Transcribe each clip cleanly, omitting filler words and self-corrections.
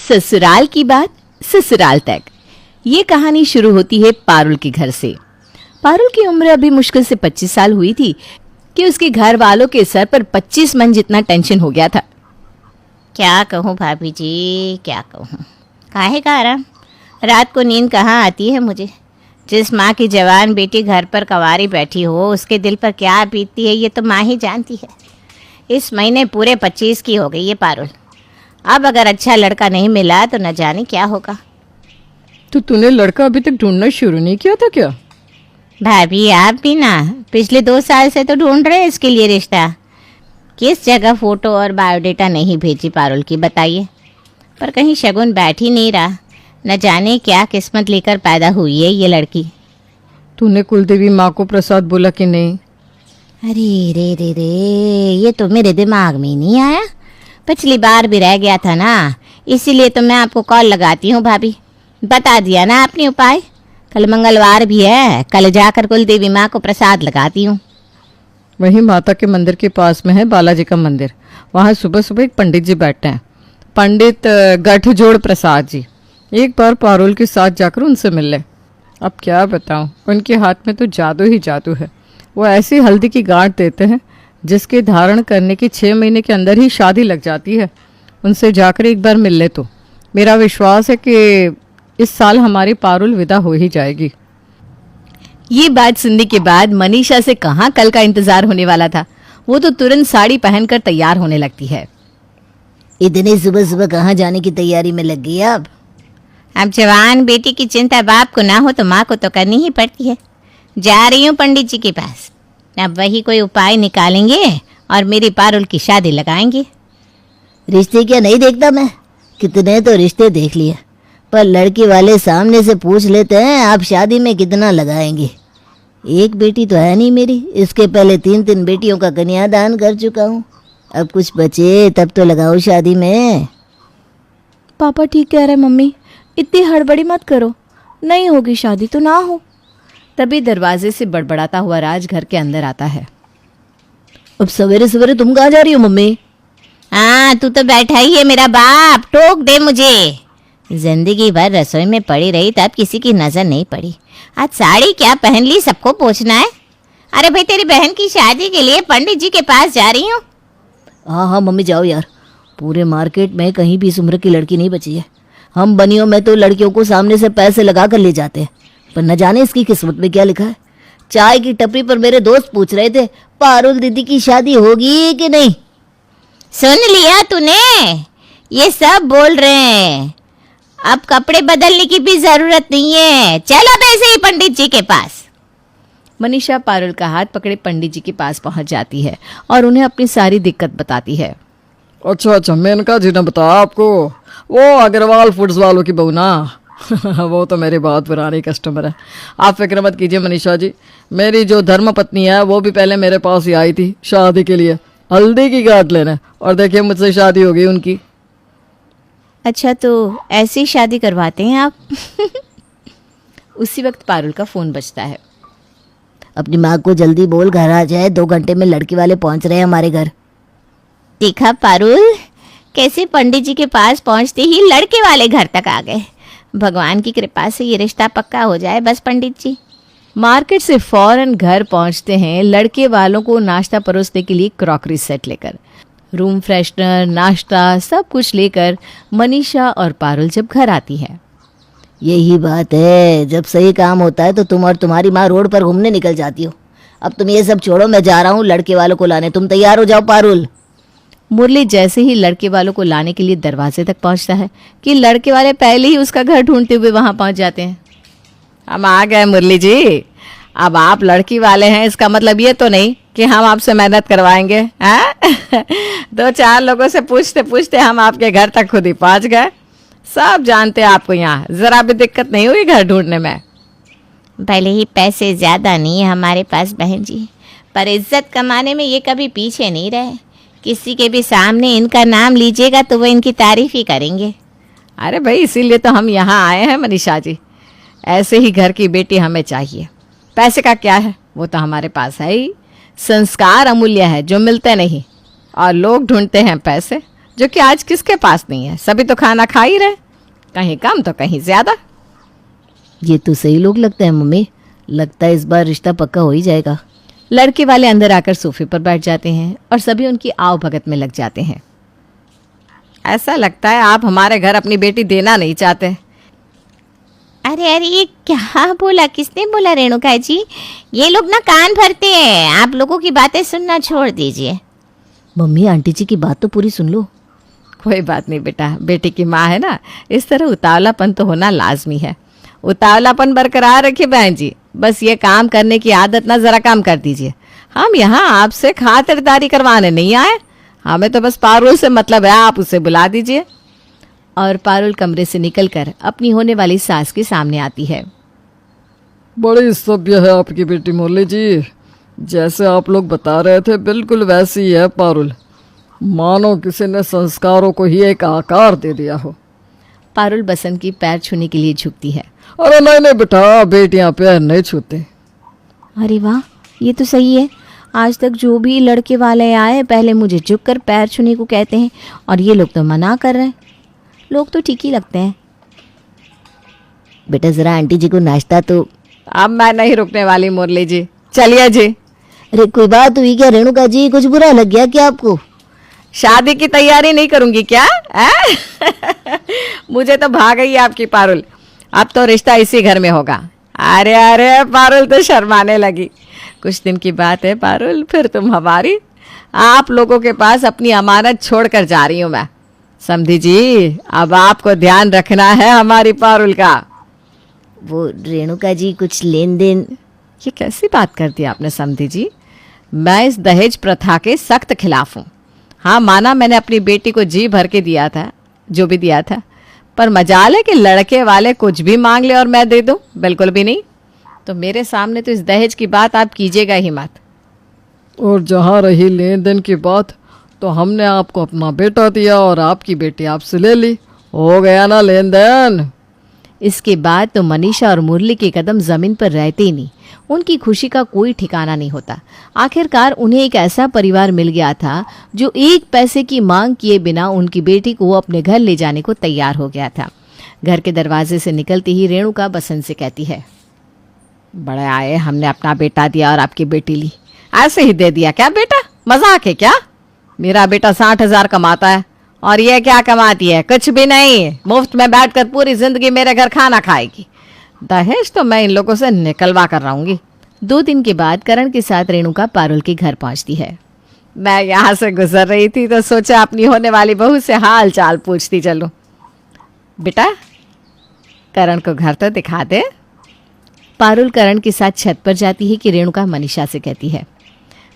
ससुराल की बात ससुराल तक। ये कहानी शुरू होती है पारुल के घर से। पारुल की उम्र अभी मुश्किल से 25 साल हुई थी कि उसके घर वालों के सर पर 25 मन जितना टेंशन हो गया था। क्या कहूँ भाभी जी, क्या कहूँ, काहे का आराम, रात को नींद कहाँ आती है मुझे। जिस माँ की जवान बेटी घर पर कंवारी बैठी हो उसके दिल पर क्या बीतती है ये तो माँ ही जानती है। इस महीने पूरे 25 की हो गई है पारुल। अब अगर अच्छा लड़का नहीं मिला तो न जाने क्या होगा। तो तूने लड़का अभी तक ढूंढना शुरू नहीं किया था क्या? भाभी आप भी ना, पिछले 2 साल से तो ढूंढ रहे हैं इसके लिए रिश्ता। किस जगह फ़ोटो और बायोडेटा नहीं भेजी पारुल की बताइए, पर कहीं शगुन बैठ ही नहीं रहा। न जाने क्या किस्मत लेकर पैदा हुई है ये लड़की। तूने कुलदेवी माँ को प्रसाद बोला कि नहीं? अरे रे रे रे, ये तो मेरे दिमाग में ही नहीं आया। पिछली बार भी रह गया था ना, इसीलिए तो मैं आपको कॉल लगाती हूँ भाभी। बता दिया ना आपने उपाय। कल मंगलवार भी है, कल जाकर कुलदेवी माँ को प्रसाद लगाती हूँ। वही माता के मंदिर के पास में है बालाजी का मंदिर। वहाँ सुबह सुबह एक पंडित जी बैठते हैं, पंडित गठजोड़ प्रसाद जी। एक बार पारुल के साथ जाकर उनसे मिल ले। अब क्या बताऊं, उनके हाथ में तो जादू ही जादू है। वो ऐसी हल्दी की गांठ देते हैं जिसके धारण करने के 6 महीने के अंदर ही शादी लग जाती है। उनसे जाकर एक बार मिल ले तो मेरा विश्वास है कि इस साल हमारी पारुल विदा हो ही जाएगी। ये बात सुनने के बाद मनीषा से कहाँ कल का इंतजार होने वाला था। वो तो तुरंत साड़ी पहनकर तैयार होने लगती है। इतनी सुबह सुबह कहाँ जाने की तैयारी में लग गई अब जवान बेटी की चिंता बाप को ना हो तो माँ को तो करनी ही पड़ती है। जा रही हूँ पंडित जी के पास, अब वही कोई उपाय निकालेंगे और मेरी पारुल की शादी लगाएंगे। रिश्ते क्या नहीं देखता मैं, कितने तो रिश्ते देख लिए, पर लड़की वाले सामने से पूछ लेते हैं आप शादी में कितना लगाएंगे। एक बेटी तो है नहीं मेरी, इसके पहले 3 बेटियों का कन्यादान कर चुका हूँ। अब कुछ बचे तब तो लगाओ शादी में। पापा ठीक कह रहे मम्मी, इतनी हड़बड़ी मत करो, नहीं होगी शादी तो ना हो। तभी दरवाजे से बड़बड़ाता हुआ राज घर के अंदर आता है। अब सवेरे सवेरे तुम कहाँ जा रही हो मम्मी? हाँ तू तो बैठा ही है मेरा बाप, टोक दे मुझे। जिंदगी भर रसोई में पड़ी रही तब किसी की नजर नहीं पड़ी, आज साड़ी क्या पहन ली सबको पूछना है। अरे भाई तेरी बहन की शादी के लिए पंडित जी के पास जा रही हूँ। हाँ हाँ मम्मी जाओ यार, पूरे मार्केट में कहीं भी इस उम्र की लड़की नहीं बची है। हम बनियों में तो लड़कियों को सामने से पैसे लगा कर ले जाते हैं, पर न जाने इसकी किस्मत में क्या लिखा है। चाय की टपरी पर मेरे दोस्त पूछ रहे थे पारुल दीदी की शादी होगी कि नहीं। सुन लिया तूने, ये सब बोल रहे हैं। अब कपड़े बदलने की भी जरूरत नहीं है, चलो वैसे ही पंडित जी के पास। मनीषा पारुल का हाथ पकड़े पंडित जी के पास पहुंच जाती है और उन्हें अपनी सारी दिक्कत बताती है। अच्छा, मेनका जी ने बताया आपको? वो अग्रवाल फूड्स वालों की बहू ना? वो तो मेरी बहुत पुरानी कस्टमर है। आप फिक्र मत कीजिए मनीषा जी, मेरी जो धर्म पत्नी है वो भी पहले मेरे पास ही आई थी शादी के लिए, हल्दी की गांठ लेने, और देखिए मुझसे शादी हो गई उनकी। अच्छा तो ऐसी शादी करवाते हैं आप? उसी वक्त पारुल का फोन बजता है। अपनी माँ को जल्दी बोल घर आ जाए, 2 घंटे में लड़की वाले पहुँच रहे हैं हमारे घर। देखा पारुल, कैसे पंडित जी के पास पहुंचते ही लड़के वाले घर तक आ गए। भगवान की कृपा से ये रिश्ता पक्का हो जाए बस पंडित जी। मार्केट से फौरन घर पहुंचते हैं लड़के वालों को नाश्ता परोसने के लिए क्रॉकरी सेट लेकर। रूम फ्रेशनर, नाश्ता सब कुछ लेकर मनीषा और पारुल जब घर आती है। यही बात है, जब सही काम होता है तो तुम और तुम्हारी माँ रोड पर घूमने निकल जाती हो। अब तुम ये सब छोड़ो, मैं जा रहा हूँ लड़के वालों को लाने, तुम तैयार हो जाओ पारुल। मुरली जैसे ही लड़के वालों को लाने के लिए दरवाजे तक पहुंचता है कि लड़के वाले पहले ही उसका घर ढूंढते हुए वहां पहुंच जाते हैं। हम आ गए मुरली जी। अब आप लड़की वाले हैं इसका मतलब ये तो नहीं कि हम आपसे मेहनत करवाएंगे, हैं? 2-4 लोगों से पूछते पूछते हम आपके घर तक खुद ही पहुंच गए। सब जानते हैं आपको यहाँ जरा भी दिक्कत नहीं हुई घर ढूंढने में। भले ही पैसे ज्यादा नहीं है हमारे पास बहन जी, पर इज्जत कमाने में ये कभी पीछे नहीं रहे। किसी के भी सामने इनका नाम लीजिएगा तो वो इनकी तारीफ ही करेंगे। अरे भाई इसीलिए तो हम यहाँ आए हैं मनीषा जी, ऐसे ही घर की बेटी हमें चाहिए। पैसे का क्या है, वो तो हमारे पास है ही। संस्कार अमूल्य है जो मिलते नहीं, और लोग ढूंढते हैं पैसे, जो कि आज किसके पास नहीं है। सभी तो खाना खा ही रहे, कहीं कम तो कहीं ज्यादा। ये तो सही लोग लगते हैं मम्मी, लगता है इस बार रिश्ता पक्का हो ही जाएगा। लड़के वाले अंदर आकर सोफे पर बैठ जाते हैं और सभी उनकी आव भगत में लग जाते हैं। ऐसा लगता है आप हमारे घर अपनी बेटी देना नहीं चाहते। अरे अरे, ये क्या बोला? किसने बोला रेणुका जी? ये लोग ना कान भरते हैं, आप लोगों की बातें सुनना छोड़ दीजिए। मम्मी आंटी जी की बात तो पूरी सुन लो। कोई बात नहीं बेटा, बेटी की माँ है ना, इस तरह उतावलापन तो होना लाजमी है। उतावलापन बरकरार रखिए बहन जी, बस ये काम करने की आदत ना जरा कम कर दीजिए। हम यहाँ आपसे खातिरदारी करवाने नहीं आए, हमें तो बस पारुल से मतलब है, आप उसे बुला दीजिए। और पारुल कमरे से निकलकर अपनी होने वाली सास के सामने आती है। बड़ी सभ्य है आपकी बेटी मुरली जी, जैसे आप लोग बता रहे थे बिल्कुल वैसी ही है पारुल, मानो किसी ने संस्कारों को ही एक आकार दे दिया हो। पारुल बसंत की पैर छूने के लिए झुकती है। अरे नहीं नहीं बेटा, बेटियां पैर नहीं छूते। अरे वाह, ये तो सही है। आज तक जो भी लड़के वाले आए पहले मुझे झुककर पैर छूने को कहते हैं और ये लोग तो मना कर रहे हैं। लोग तो ठीक ही लगते हैं। बेटा जरा आंटी जी को नाश्ता तो। अब मैं नहीं रुकने वाली मुरली जी, चलिए जी। अरे कोई बात हुई क्या रेणुका जी, कुछ बुरा लग गया क्या आपको? शादी की तैयारी नहीं करूंगी क्या? मुझे तो भाग गई आपकी पारुल, अब तो रिश्ता इसी घर में होगा। अरे अरे पारुल तो शर्माने लगी। कुछ दिन की बात है पारुल, फिर तुम हमारी। आप लोगों के पास अपनी अमानत छोड़कर जा रही हूं मैं। समझी जी, अब आपको ध्यान रखना है हमारी पारुल का। वो रेणुका जी कुछ लेन देन। ये कैसी बात कर दी आपने समधी जी? मैं इस दहेज प्रथा के सख्त खिलाफ हूँ। हाँ माना मैंने अपनी बेटी को जी भर के दिया था, जो भी दिया था, पर मजाल है कि लड़के वाले कुछ भी मांग ले और मैं दे दूँ? बिल्कुल भी नहीं। तो मेरे सामने तो इस दहेज की बात आप कीजिएगा ही मत। और जहाँ रही लेन देन की बात, तो हमने आपको अपना बेटा दिया और आपकी बेटी आपसे ले ली, हो गया ना लेन देन। इसके बाद तो मनीषा और मुरली के कदम जमीन पर रहते ही नहीं। उनकी खुशी का कोई ठिकाना नहीं होता। आखिरकार उन्हें एक ऐसा परिवार मिल गया था जो एक पैसे की मांग किए बिना उनकी बेटी को अपने घर ले जाने को तैयार हो गया था। घर के दरवाजे से निकलते ही रेणुका बसंत से कहती है, बड़े आए, हमने अपना बेटा दिया और आपकी बेटी ली। ऐसे ही दे दिया क्या बेटा? मजाक है क्या? मेरा बेटा 60,000 कमाता है और ये क्या कमाती है? कुछ भी नहीं, मुफ्त में बैठकर पूरी जिंदगी मेरे घर खाना खाएगी। दहेज तो मैं इन लोगों से निकलवा कर रहूंगी। 2 दिन के बाद करण के साथ रेणुका पारुल के घर पहुंचती है। मैं यहाँ से गुजर रही थी तो सोचा अपनी होने वाली बहू से हाल चाल पूछती चलूं। बेटा करण को घर तो दिखा दे। पारुल करण के साथ छत पर जाती है कि रेणुका मनीषा से कहती है,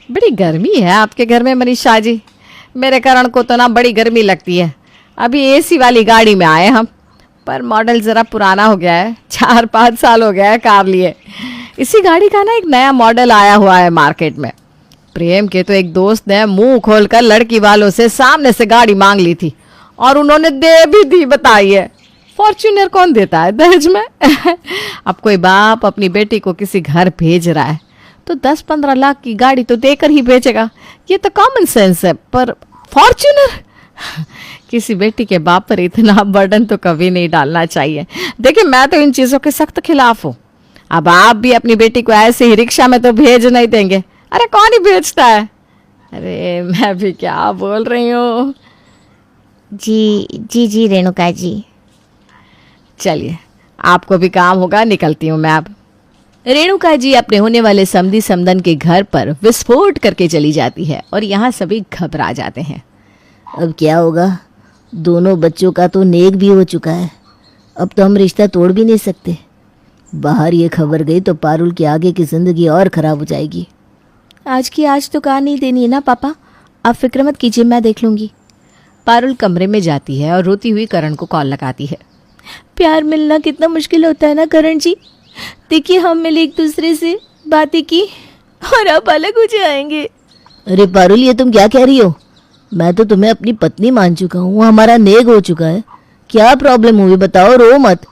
बड़ी गर्मी है आपके घर में मनीषा जी। मेरे करण को तो ना बड़ी गर्मी लगती है। अभी एसी वाली गाड़ी में आए हम, पर मॉडल ज़रा पुराना हो गया है, 4-5 साल हो गया है कार लिए। इसी गाड़ी का ना एक नया मॉडल आया हुआ है मार्केट में। प्रेम के तो एक दोस्त ने मुंह खोलकर लड़की वालों से सामने से गाड़ी मांग ली थी और उन्होंने दे भी दी, बताइए। फॉर्च्यूनर कौन देता है दहेज में? अब कोई बाप अपनी बेटी को किसी घर भेज रहा है तो 10-15 लाख की गाड़ी तो देकर ही भेजेगा, ये तो कॉमन सेंस है। पर फॉर्च्यूनर किसी बेटी के बाप पर इतना बर्डन तो कभी नहीं डालना चाहिए। देखिए मैं तो इन चीज़ों के सख्त खिलाफ हूँ। अब आप भी अपनी बेटी को ऐसे ही रिक्शा में तो भेज नहीं देंगे। अरे कौन ही भेजता है? अरे मैं भी क्या बोल रही हूँ। जी जी जी रेणुका जी। चलिए आपको भी काम होगा, निकलती हूँ मैं अब। रेणुका जी अपने होने वाले समधी समदन के घर पर विस्फोट करके चली जाती है और यहाँ सभी घबरा जाते हैं। अब क्या होगा? दोनों बच्चों का तो नेक भी हो चुका है, अब तो हम रिश्ता तोड़ भी नहीं सकते। बाहर ये खबर गई तो पारुल की आगे की जिंदगी और खराब हो जाएगी। आज की आज तो कहा नहीं देनी है ना पापा, आप फिक्र मत कीजिए, मैं देख लूंगी। पारुल कमरे में जाती है और रोती हुई करण को कॉल लगाती है। प्यार मिलना कितना मुश्किल होता है ना करण जी। देखिए हम मिले एक दूसरे से, बातें की और आप अलग हो जाएंगे। अरे पारुल ये तुम क्या कह रही हो? मैं तो तुम्हें अपनी पत्नी मान चुका हूँ, हमारा नेक हो चुका है। क्या प्रॉब्लम हुई बताओ, रो मत।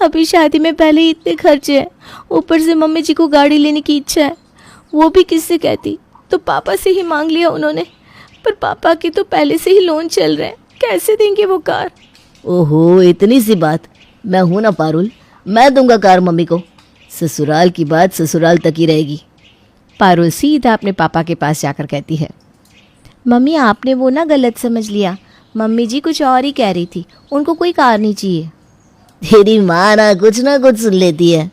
अभी शादी में पहले ही इतने खर्चे हैं, ऊपर से मम्मी जी को गाड़ी लेने की इच्छा है, वो भी किससे कहती, तो पापा से ही मांग लिया उन्होंने। पर पापा की तो पहले से ही लोन चल रहा है, कैसे देंगे वो कार? ओहो, इतनी सी बात। मैं हूं ना पारुल, मैं दूंगा कार मम्मी को। ससुराल की बात ससुराल तक ही रहेगी। पारुल सीधा अपने पापा के पास जाकर कहती है, मम्मी आपने वो ना गलत समझ लिया, मम्मी जी कुछ और ही कह रही थी, उनको कोई कार नहीं चाहिए। तेरी माँ ना कुछ सुन लेती है।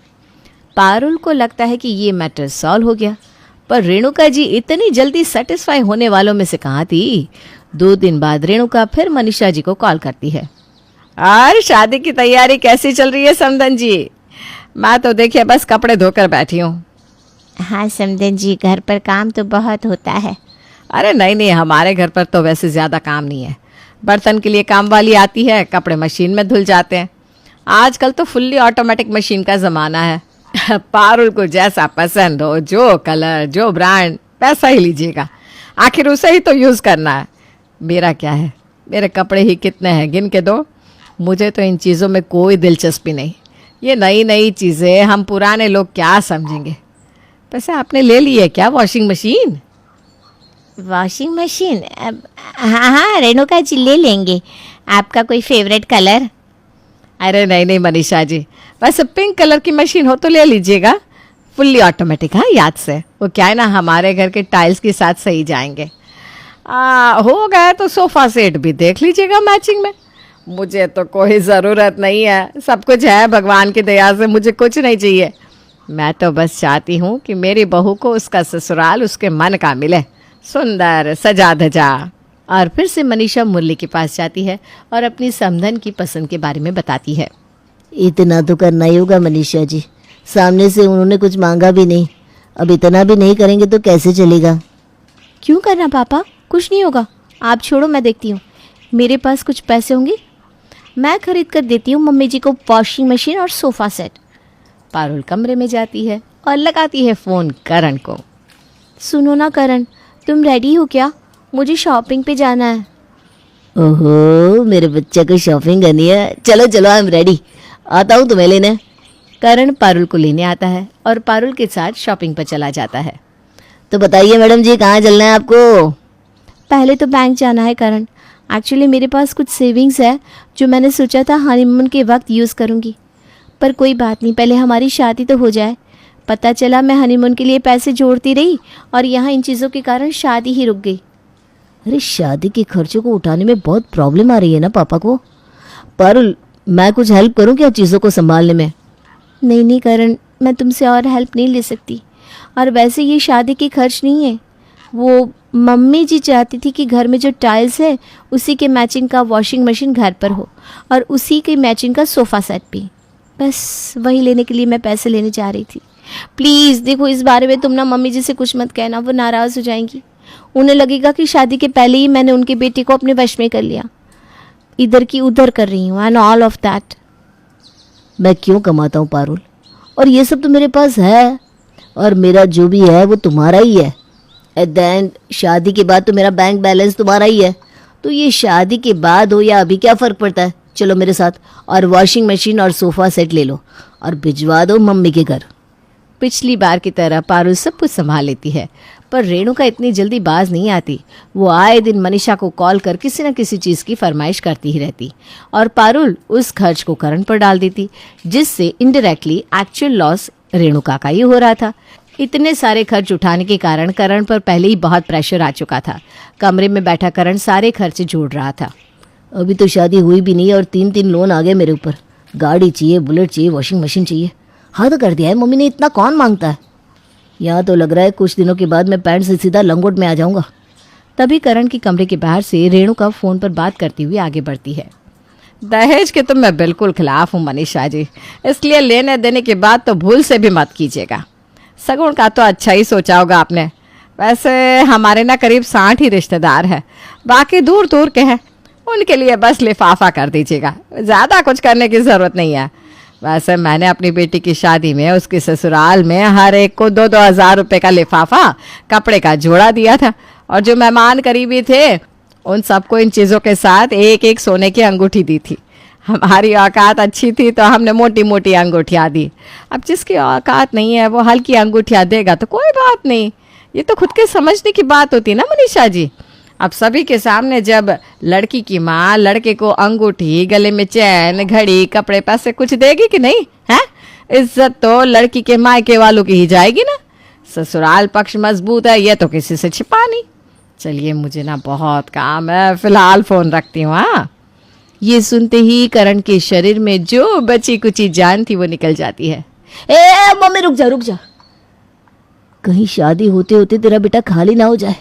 पारुल को लगता है कि ये मैटर सॉल्व हो गया, पर रेणुका जी इतनी जल्दी सेटिस्फाई होने वालों में से कहाँ थी। 2 दिन बाद रेणुका फिर मनीषा जी को कॉल करती है। और शादी की तैयारी कैसी चल रही है समधन जी? मैं तो देखिए बस कपड़े धोकर बैठी हूँ। हाँ समधन जी, घर पर काम तो बहुत होता है। अरे नहीं, हमारे घर पर तो वैसे ज़्यादा काम नहीं है। बर्तन के लिए काम वाली आती है, कपड़े मशीन में धुल जाते हैं। आजकल तो फुल्ली ऑटोमेटिक मशीन का ज़माना है। पारुल को जैसा पसंद हो, जो कलर जो ब्रांड, पैसा ही लीजिएगा, आखिर उसे ही तो यूज़ करना है। मेरा क्या है, मेरे कपड़े ही कितने हैं गिन के दो। मुझे तो इन चीज़ों में कोई दिलचस्पी नहीं। ये नई नई चीज़ें हम पुराने लोग क्या समझेंगे। वैसे आपने ले ली है क्या वॉशिंग मशीन? Washing machine? हाँ हाँ रेणुका जी ले लेंगे। आपका कोई फेवरेट कलर? अरे नहीं मनीषा जी, बस पिंक कलर की मशीन हो तो ले लीजिएगा, फुल्ली ऑटोमेटिक। हाँ याद से, वो क्या है ना, हमारे घर के टाइल्स के साथ सही जाएंगे। हो गया तो सोफ़ा सेट भी देख लीजिएगा मैचिंग में। मुझे तो कोई ज़रूरत नहीं है, सब कुछ है भगवान की दया से, मुझे कुछ नहीं चाहिए। मैं तो बस चाहती हूँ कि मेरी बहू को उसका ससुराल उसके मन का मिले, सुंदर सजा धजा। और फिर से मनीषा मुरली के पास जाती है और अपनी समधन की पसंद के बारे में बताती है। इतना तो करना ही होगा मनीषा जी, सामने से उन्होंने कुछ मांगा भी नहीं। अब इतना भी नहीं करेंगे तो कैसे चलेगा? क्यों करना पापा, कुछ नहीं होगा, आप छोड़ो, मैं देखती हूँ। मेरे पास कुछ पैसे होंगे, मैं खरीद कर देती हूँ मम्मी जी को वॉशिंग मशीन और सोफ़ा सेट। पारुल कमरे में जाती है और लगाती है फ़ोन करण को। सुनो ना करण, तुम रेडी हो क्या? मुझे शॉपिंग पे जाना है। ओहो, मेरे बच्चे को शॉपिंग करनी है। चलो चलो, आई एम रेडी, आता हूँ तुम्हें लेने। करण पारुल को लेने आता है और पारुल के साथ शॉपिंग पर चला जाता है। तो बताइए मैडम जी, कहाँ चलना है आपको? पहले तो बैंक जाना है करण। एक्चुअली मेरे पास कुछ सेविंग्स है जो मैंने सोचा था हनीमून के वक्त यूज़ करूँगी, पर कोई बात नहीं, पहले हमारी शादी तो हो जाए। पता चला मैं हनीमून के लिए पैसे जोड़ती रही और यहाँ इन चीज़ों के कारण शादी ही रुक गई। अरे शादी के खर्चों को उठाने में बहुत प्रॉब्लम आ रही है ना पापा को। पारुल, मैं कुछ हेल्प करूँ क्या चीज़ों को संभालने में? नहीं करण, मैं तुमसे और हेल्प नहीं ले सकती। और वैसे ये शादी के खर्च नहीं है, वो मम्मी जी चाहती थी कि घर में जो टाइल्स है उसी के मैचिंग का वॉशिंग मशीन घर पर हो और उसी के मैचिंग का सोफ़ा सेट भी। बस वही लेने के लिए मैं पैसे लेने जा रही थी। प्लीज़ देखो, इस बारे में तुम ना मम्मी जी से कुछ मत कहना, वो नाराज़ हो जाएंगी। उन्हें लगेगा कि शादी के पहले ही मैंने उनके बेटे को अपने वश में कर लिया, इधर की उधर कर रही हूँ, एंड ऑल ऑफ दैट। मैं क्यों कमाता हूँ पारुल, और ये सब तो मेरे पास है, और मेरा जो भी है वो तुम्हारा ही है। एट द एंड शादी के बाद तो मेरा बैंक बैलेंस तुम्हारा ही है। तो ये शादी के बाद हो या अभी क्या फ़र्क पड़ता है? चलो मेरे साथ और वॉशिंग मशीन और सोफ़ा सेट ले लो और भिजवा दो मम्मी के घर। पिछली बार की तरह पारुल सब कुछ संभाल लेती है, पर रेणुका इतनी जल्दी बाज नहीं आती। वो आए दिन मनीषा को कॉल कर किसी न किसी चीज़ की फरमाइश करती ही रहती और पारुल उस खर्च को करण पर डाल देती, जिससे इनडायरेक्टली एक्चुअल लॉस रेणुका का ही हो रहा था। इतने सारे खर्च उठाने के कारण करण पर पहले ही बहुत प्रेशर आ चुका था। कमरे में बैठा करण सारे खर्च जोड़ रहा था। अभी तो शादी हुई भी नहीं और 3 लोन आ गए मेरे ऊपर। गाड़ी चाहिए, बुलेट चाहिए, वॉशिंग मशीन चाहिए। हद कर दिया है मम्मी ने, इतना कौन मांगता है। यहाँ तो लग रहा है कुछ दिनों के बाद मैं पैंट से सीधा लंगोट में आ जाऊंगा। तभी करण के कमरे के बाहर से रेणुका फ़ोन पर बात करती हुई आगे बढ़ती है। दहेज के तो मैं बिल्कुल खिलाफ हूँ मनीषा जी, इसलिए लेने देने के बाद तो भूल से भी मत कीजिएगा। सगुन का तो अच्छा ही सोचा होगा आपने। वैसे हमारे ना करीब 60 ही रिश्तेदार हैं, बाकी दूर दूर के हैं। उनके लिए बस लिफाफा कर दीजिएगा, ज़्यादा कुछ करने की ज़रूरत नहीं है। वैसे मैंने अपनी बेटी की शादी में उसके ससुराल में हर एक को 2-2 हज़ार रुपये का लिफाफा कपड़े का जोड़ा दिया था, और जो मेहमान करीबी थे उन सबको इन चीज़ों के साथ एक एक सोने की अंगूठी दी थी। हमारी औकात अच्छी थी तो हमने मोटी मोटी अंगूठियाँ दी। अब जिसकी औकात नहीं है वो हल्की अंगूठियाँ देगा तो कोई बात नहीं, ये तो खुद के समझने की बात होती है ना मनीषा जी। अब सभी के सामने जब लड़की की माँ लड़के को अंगूठी, गले में चैन, घड़ी, कपड़े, पैसे कुछ देगी कि नहीं है? इज्जत तो लड़की के मायके वालों की ही जाएगी ना। ससुराल पक्ष मजबूत है, ये तो किसी से छिपा नहीं। चलिए मुझे ना बहुत काम है, फिलहाल फोन रखती हूँ। हाँ। ये सुनते ही करण के शरीर में जो बची कुची जान थी वो निकल जाती है। ए मम्मी रुक जा, कहीं शादी होते होते तेरा बेटा खाली ना हो जाए।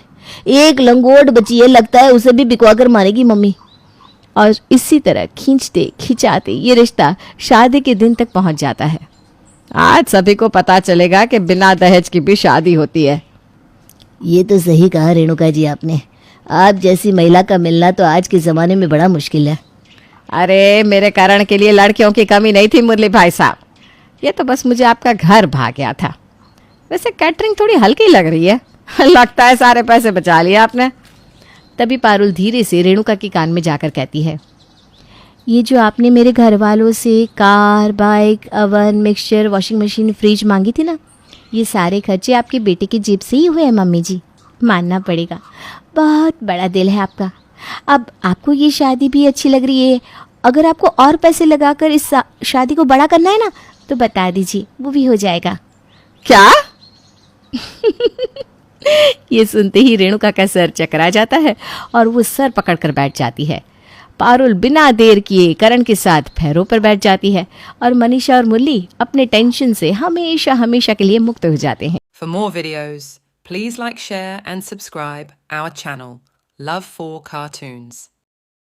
एक लंगोट बची है, लगता है उसे भी बिकवा कर मारेगी मम्मी। और इसी तरह खींचते खिंचाते ये रिश्ता शादी के दिन तक पहुंच जाता है। आज सभी को पता चलेगा कि बिना दहेज की भी शादी होती है। ये तो सही कहा रेणुका जी आपने। आप जैसी महिला का मिलना तो आज के ज़माने में बड़ा मुश्किल है। अरे मेरे करण के लिए लड़कियों की कमी नहीं थी मुरली भाई साहब, ये तो बस मुझे आपका घर भाग गया था। वैसे कैटरिंग थोड़ी हल्की लग रही है। लगता है सारे पैसे बचा लिए आपने। तभी पारुल धीरे से रेणुका के कान में जाकर कहती है, ये जो आपने मेरे घर वालों से car, bike, oven, mixture, washing machine, fridge मांगी थी ना, ये सारे खर्चे आपके बेटे की जेब से ही हुए हैं मम्मी जी। मानना पड़ेगा, बहुत बड़ा दिल है आपका। अब आपको ये शादी भी अच्छी लग रही है। अगर आपको और पैसे लगाकर इस शादी को बड़ा करना है ना तो बता दीजिए, वो भी हो जाएगा। क्या? ये सुनते ही रेणुका का सर चकरा जाता है और वो सर पकड़कर बैठ जाती है। पारुल बिना देर किए करण के साथ पैरों पर बैठ जाती है और मनीषा और मुरली अपने टेंशन से हमेशा हमेशा के लिए मुक्त हो जाते हैं। For more videos, please like, share and subscribe our channel, Love for Cartoons.